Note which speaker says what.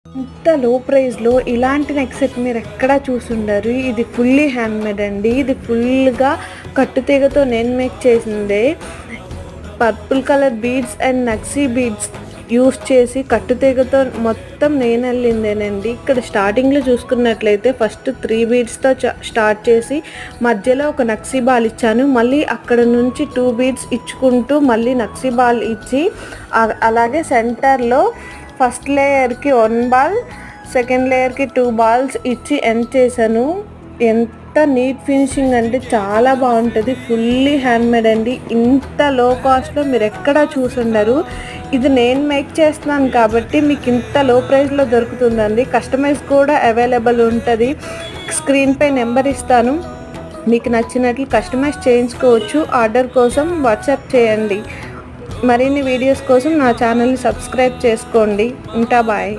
Speaker 1: ఇంత లో ప్రైస్లో ఇలాంటి నెక్ సెట్ మీరు ఎక్కడా చూసుండరు. ఇది ఫుల్లీ హ్యాండ్మేడ్ అండి. ఇది ఫుల్గా కట్టుతీగతో నేను మేక్ చేసిందే. పర్పుల్ కలర్ బీడ్స్ అండ్ నక్సీ బీడ్స్ యూస్ చేసి కట్టుతీగతో మొత్తం నేను వెళ్ళిందేనండి. ఇక్కడ స్టార్టింగ్లో చూసుకున్నట్లయితే ఫస్ట్ 3 బీడ్స్తో స్టార్ట్ చేసి మధ్యలో ఒక నక్సీ బాల్ ఇచ్చాను. మళ్ళీ అక్కడ నుంచి 2 బీడ్స్ ఇచ్చుకుంటూ మళ్ళీ నక్సీ బాల్ ఇచ్చి అలాగే సెంటర్లో ఫస్ట్ లేయర్కి 1 బాల్, సెకండ్ లేయర్కి 2 బాల్స్ ఇచ్చి ఎండ్ చేశాను. ఎంత నీట్ ఫినిషింగ్ అంటే చాలా బాగుంటుంది. ఫుల్లీ హ్యాండ్మేడ్ అండి. ఇంత లో కాస్ట్లో మీరు ఎక్కడా చూసుండరు. ఇది నేను మేక్ చేస్తున్నాను కాబట్టి మీకు ఇంత లో ప్రైస్లో దొరుకుతుందండి. కస్టమైజ్ కూడా అవైలబుల్ ఉంటుంది. స్క్రీన్ పై నెంబర్ ఇస్తాను, మీకు నచ్చినట్లు కస్టమైజ్ చేయించుకోవచ్చు. ఆర్డర్ కోసం వాట్సాప్ చేయండి. మరిన్ని వీడియోస్ కోసం నా ఛానల్ని సబ్స్క్రైబ్ చేసుకోండి. ఉంటా, బాయ్.